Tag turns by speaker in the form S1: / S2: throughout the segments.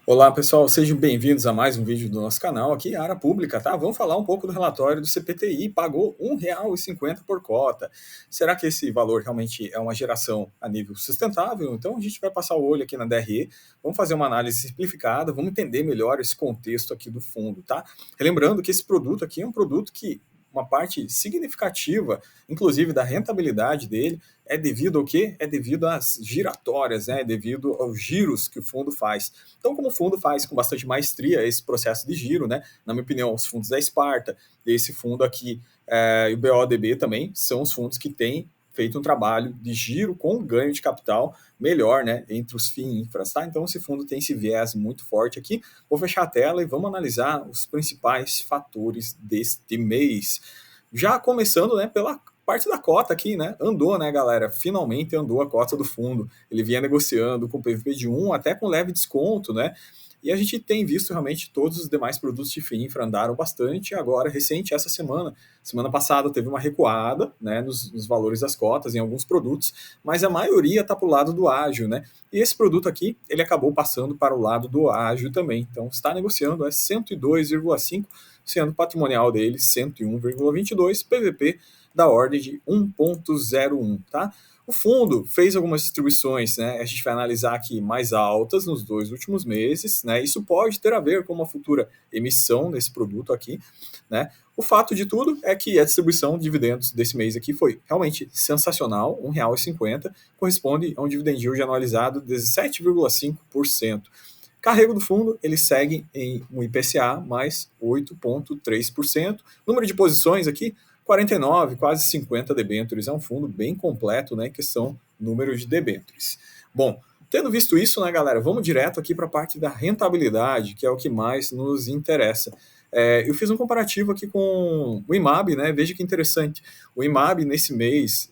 S1: Olá pessoal, sejam bem-vindos a mais um vídeo do nosso canal aqui, Área Pública, tá? Vamos falar um pouco do relatório do CPTI, pagou R$ 1,50 por cota. Será que esse valor realmente é uma geração a nível sustentável? Então a gente vai passar o olho aqui na DRE, vamos fazer uma análise simplificada, vamos entender melhor esse contexto aqui do fundo, tá? Relembrando que esse produto aqui é um produto que uma parte significativa, inclusive da rentabilidade dele, é devido ao quê? É devido às giratórias, né? É devido aos giros que o fundo faz. Então, como o fundo faz com bastante maestria esse processo de giro, né? Na minha opinião, os fundos da Esparta, esse fundo aqui e o BODB também são os fundos que têm feito um trabalho de giro com ganho de capital melhor, né, entre os FII infras, tá? Então esse fundo tem esse viés muito forte aqui. Vou fechar a tela e vamos analisar os principais fatores deste mês. Já começando, né, pela parte da cota aqui, né? Andou, né, galera? Finalmente andou a cota do fundo. Ele vinha negociando com PVP de 1 até com leve desconto, né? E a gente tem visto realmente todos os demais produtos de FII infra andaram bastante. Agora, recente, essa semana passada, teve uma recuada, né, nos valores das cotas em alguns produtos, mas a maioria está para o lado do ágil, né? E esse produto aqui, ele acabou passando para o lado do ágil também. Então, está negociando a 102,5, sendo patrimonial dele 101,22, PVP da ordem de 1,01, tá? O fundo fez algumas distribuições, né? A gente vai analisar aqui mais altas nos 2 últimos meses, né? Isso pode ter a ver com uma futura emissão desse produto aqui, né? O fato de tudo é que a distribuição de dividendos desse mês aqui foi realmente sensacional, R$ 1,50, corresponde a um dividend yield anualizado de 17,5%. Carrego do fundo, ele segue em um IPCA mais 8,3%. Número de posições aqui, 49, quase 50 debêntures. É um fundo bem completo, né, que são número de debêntures. Bom, tendo visto isso, né, galera, vamos direto aqui para a parte da rentabilidade, que é o que mais nos interessa. Eu fiz um comparativo aqui com o IMAB, né? Veja que interessante. O IMAB, nesse mês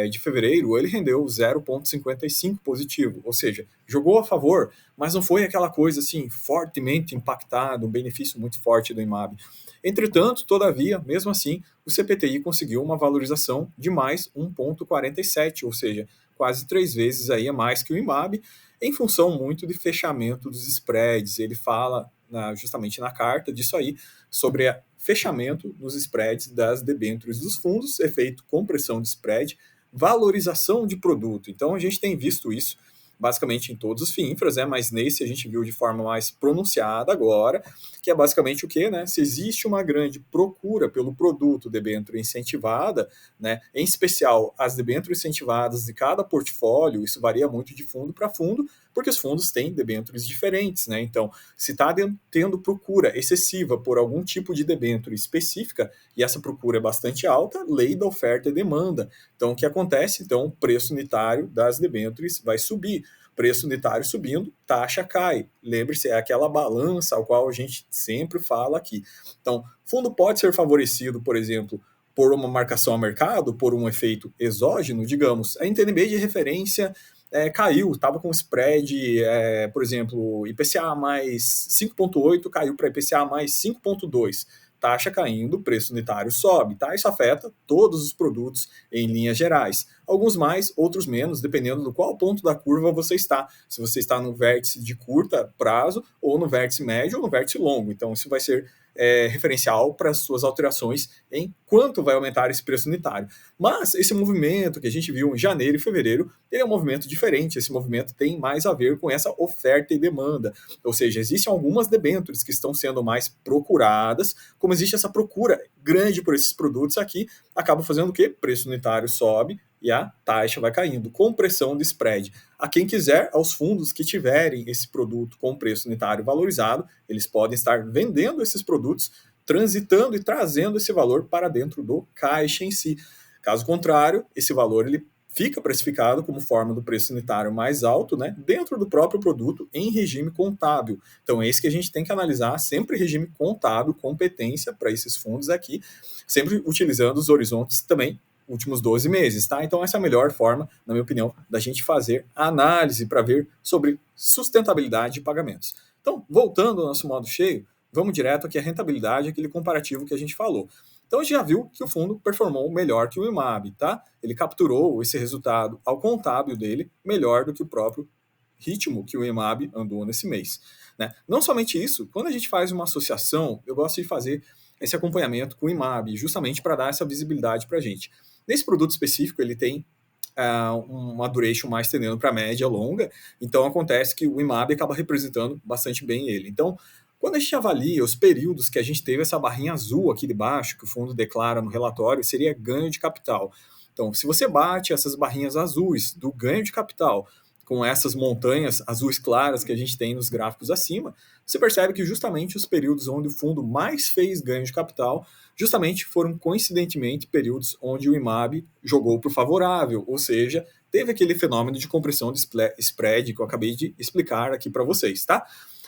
S1: de fevereiro, ele rendeu 0,55 positivo, ou seja, jogou a favor, mas não foi aquela coisa assim, fortemente impactada, um benefício muito forte do IMAB. Entretanto, todavia, mesmo assim, o CPTI conseguiu uma valorização de mais 1,47, ou seja, quase 3 vezes aí a mais que o IMAB, em função muito de fechamento dos spreads. Ele fala justamente na carta disso aí, sobre fechamento nos spreads das debêntures dos fundos, efeito compressão de spread, valorização de produto. Então a gente tem visto isso basicamente em todos os FII infras, né? Mas nesse a gente viu de forma mais pronunciada agora, que é basicamente o que, né? Se existe uma grande procura pelo produto debênture incentivada, né? Em especial as debêntures incentivadas de cada portfólio, isso varia muito de fundo para fundo, porque os fundos têm debêntures diferentes, né? Então, se está tendo procura excessiva por algum tipo de debênture específica, e essa procura é bastante alta, lei da oferta e demanda. Então, o que acontece? Então, o preço unitário das debêntures vai subir. Preço unitário subindo, taxa cai. Lembre-se, é aquela balança ao qual a gente sempre fala aqui. Então, fundo pode ser favorecido, por exemplo, por uma marcação a mercado, por um efeito exógeno, digamos, a NTNB de referência caiu, estava com spread, por exemplo, IPCA mais 5,8 caiu para IPCA mais 5,2. Taxa caindo, preço unitário sobe, tá? Isso afeta todos os produtos em linhas gerais. Alguns mais, outros menos, dependendo do qual ponto da curva você está. Se você está no vértice de curta prazo, ou no vértice médio, ou no vértice longo. Então, isso vai ser referencial para as suas alterações em quanto vai aumentar esse preço unitário. Mas esse movimento que a gente viu em janeiro e fevereiro, ele é um movimento diferente. Esse movimento tem mais a ver com essa oferta e demanda. Ou seja, existem algumas debêntures que estão sendo mais procuradas. Como existe essa procura grande por esses produtos aqui, acaba fazendo o quê? Preço unitário sobe e a taxa vai caindo. Compressão de spread. A quem quiser, aos fundos que tiverem esse produto com preço unitário valorizado, eles podem estar vendendo esses produtos, transitando e trazendo esse valor para dentro do caixa em si. Caso contrário, esse valor ele fica precificado como forma do preço unitário mais alto, né, dentro do próprio produto em regime contábil. Então é isso que a gente tem que analisar, sempre regime contábil, competência para esses fundos aqui, sempre utilizando os horizontes também últimos 12 meses, tá? Então essa é a melhor forma, na minha opinião, da gente fazer a análise para ver sobre sustentabilidade de pagamentos. Então, voltando ao nosso modo cheio, vamos direto aqui à rentabilidade, aquele comparativo que a gente falou. Então a gente já viu que o fundo performou melhor que o IMAB, tá? Ele capturou esse resultado ao contábil dele melhor do que o próprio ritmo que o IMAB andou nesse mês, né? Não somente isso, quando a gente faz uma associação, eu gosto de fazer esse acompanhamento com o IMAB, justamente para dar essa visibilidade para a gente. Nesse produto específico, ele tem uma duration mais tendendo para média longa, então acontece que o IMAB acaba representando bastante bem ele. Então, quando a gente avalia os períodos que a gente teve essa barrinha azul aqui de baixo, que o fundo declara no relatório, seria ganho de capital. Então, se você bate essas barrinhas azuis do ganho de capital com essas montanhas azuis claras que a gente tem nos gráficos acima, você percebe que justamente os períodos onde o fundo mais fez ganho de capital, justamente foram coincidentemente períodos onde o IMAB jogou para o favorável, ou seja, teve aquele fenômeno de compressão de spread que eu acabei de explicar aqui para vocês, tá?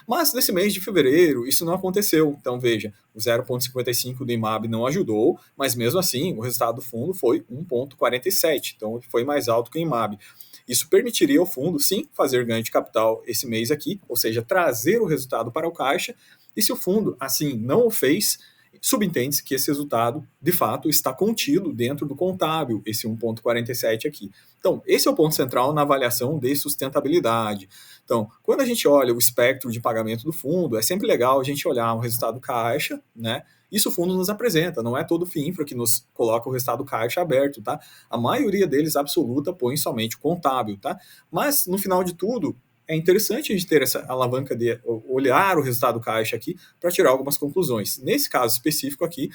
S1: Mas nesse mês de fevereiro isso não aconteceu. Então veja, o 0,55 do IMAB não ajudou, mas mesmo assim o resultado do fundo foi 1,47, então foi mais alto que o IMAB. Isso permitiria ao fundo, sim, fazer ganho de capital esse mês aqui, ou seja, trazer o resultado para o caixa, e se o fundo, assim, não o fez, subentende-se que esse resultado, de fato, está contido dentro do contábil, esse 1,47 aqui. Então, esse é o ponto central na avaliação de sustentabilidade. Então, quando a gente olha o espectro de pagamento do fundo, é sempre legal a gente olhar o resultado caixa, né? Isso o fundo nos apresenta, não é todo o FIINFRA que nos coloca o resultado caixa aberto, tá? A maioria deles, absoluta, põe somente o contábil, tá? Mas, no final de tudo, é interessante a gente ter essa alavanca de olhar o resultado caixa aqui para tirar algumas conclusões. Nesse caso específico aqui,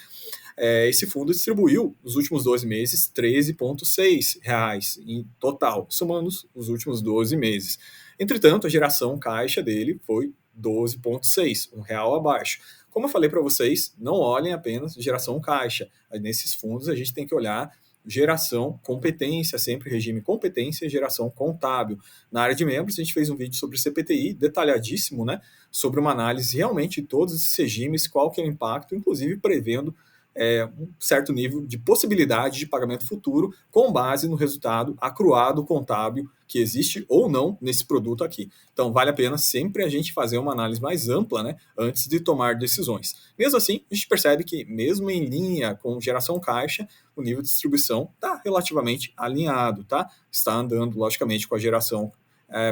S1: esse fundo distribuiu, nos últimos 12 meses, R$ 13,6 em total, somando os últimos 12 meses. Entretanto, a geração caixa dele foi 12,6, R$ 1 abaixo. Como eu falei para vocês, não olhem apenas geração caixa. Nesses fundos a gente tem que olhar geração, competência, sempre regime competência e geração contábil. Na área de membros, a gente fez um vídeo sobre CPTI, detalhadíssimo, né? Sobre uma análise realmente de todos esses regimes, qual que é o impacto, inclusive prevendo um certo nível de possibilidade de pagamento futuro com base no resultado acruado contábil que existe ou não nesse produto aqui. Então, vale a pena sempre a gente fazer uma análise mais ampla, né, antes de tomar decisões. Mesmo assim, a gente percebe que, mesmo em linha com geração caixa, o nível de distribuição está relativamente alinhado, tá? Está andando, logicamente, com a geração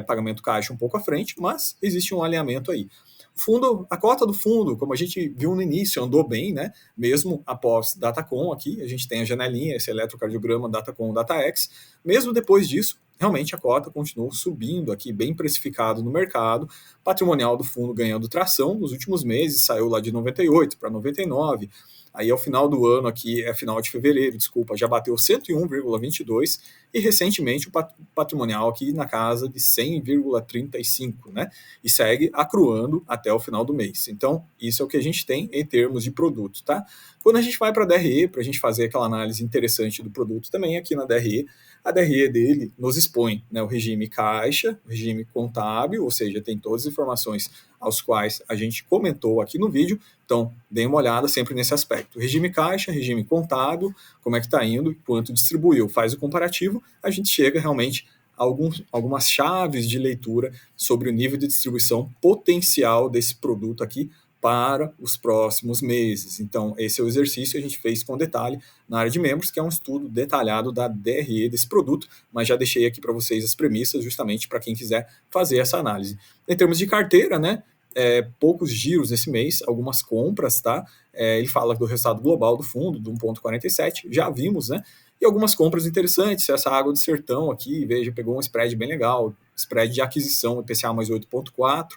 S1: pagamento caixa um pouco à frente, mas existe um alinhamento aí. Fundo, a cota do fundo, como a gente viu no início, andou bem, né? Mesmo após Datacom aqui, a gente tem a janelinha, esse eletrocardiograma Datacom DataX. Mesmo depois disso, realmente a cota continuou subindo aqui, bem precificado no mercado. Patrimonial do fundo ganhando tração nos últimos meses, saiu lá de 98 para 99. Aí ao final do ano aqui, final de fevereiro, desculpa, já bateu 101,22 e recentemente o patrimonial aqui na casa de 100,35, né? E segue acruando até o final do mês. Então, isso é o que a gente tem em termos de produto, tá? Quando a gente vai para a DRE, para a gente fazer aquela análise interessante do produto também aqui na DRE, a DRE dele nos expõe, né, o regime caixa, o regime contábil, ou seja, tem todas as informações aos quais a gente comentou aqui no vídeo, então dê uma olhada sempre nesse aspecto. Regime caixa, regime contábil, como é que está indo, quanto distribuiu, faz o comparativo, a gente chega realmente a algumas chaves de leitura sobre o nível de distribuição potencial desse produto aqui para os próximos meses. Então, esse é o exercício que a gente fez com detalhe na área de membros, que é um estudo detalhado da DRE desse produto, mas já deixei aqui para vocês as premissas, justamente para quem quiser fazer essa análise. Em termos de carteira, né, poucos giros esse mês, algumas compras, tá? Ele fala do resultado global do fundo, de 1,47, já vimos, né? E algumas compras interessantes, essa água do sertão aqui, veja, pegou um spread bem legal, spread de aquisição, IPCA mais 8,4,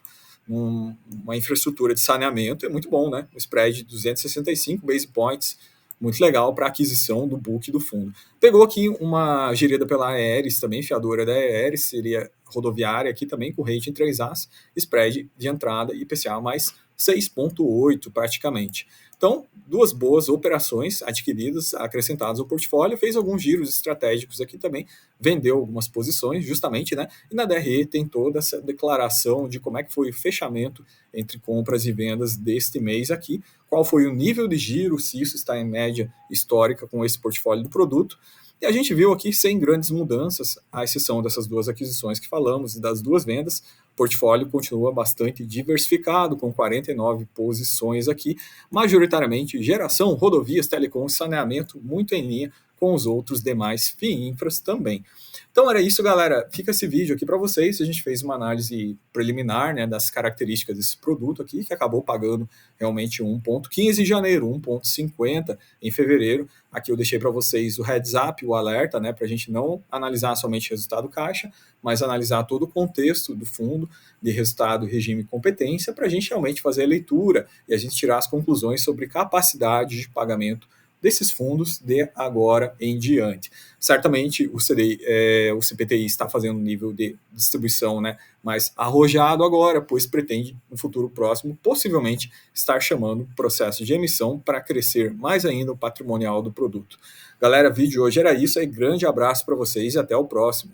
S1: uma infraestrutura de saneamento, é muito bom, né? Um spread de 265 base points, muito legal para aquisição do book do fundo. Pegou aqui uma gerida pela Aeres, também fiadora da Aeres, seria rodoviária aqui também, com rating 3As, spread de entrada IPCA mais 6,8 praticamente. Então, duas boas operações adquiridas, acrescentadas ao portfólio, fez alguns giros estratégicos aqui também, vendeu algumas posições, justamente, né? E na DRE tem toda essa declaração de como é que foi o fechamento entre compras e vendas deste mês aqui, qual foi o nível de giro, se isso está em média histórica com esse portfólio do produto. E a gente viu aqui sem grandes mudanças, à exceção dessas duas aquisições que falamos e das duas vendas. O portfólio continua bastante diversificado, com 49 posições aqui, majoritariamente geração, rodovias, telecom, saneamento, muito em linha com os outros demais FIINFRAs também. Então era isso, galera. Fica esse vídeo aqui para vocês. A gente fez uma análise preliminar, né, das características desse produto aqui, que acabou pagando realmente 1,15 em janeiro, 1,50 em fevereiro. Aqui eu deixei para vocês o heads up, o alerta, né, para a gente não analisar somente o resultado caixa, mas analisar todo o contexto do fundo, de resultado, regime e competência, para a gente realmente fazer a leitura e a gente tirar as conclusões sobre capacidade de pagamento desses fundos de agora em diante. Certamente o CPTI está fazendo um nível de distribuição, né, mais arrojado agora, pois pretende, no futuro próximo, possivelmente estar chamando processo de emissão para crescer mais ainda o patrimonial do produto. Galera, o vídeo de hoje era isso, aí grande abraço para vocês e até o próximo.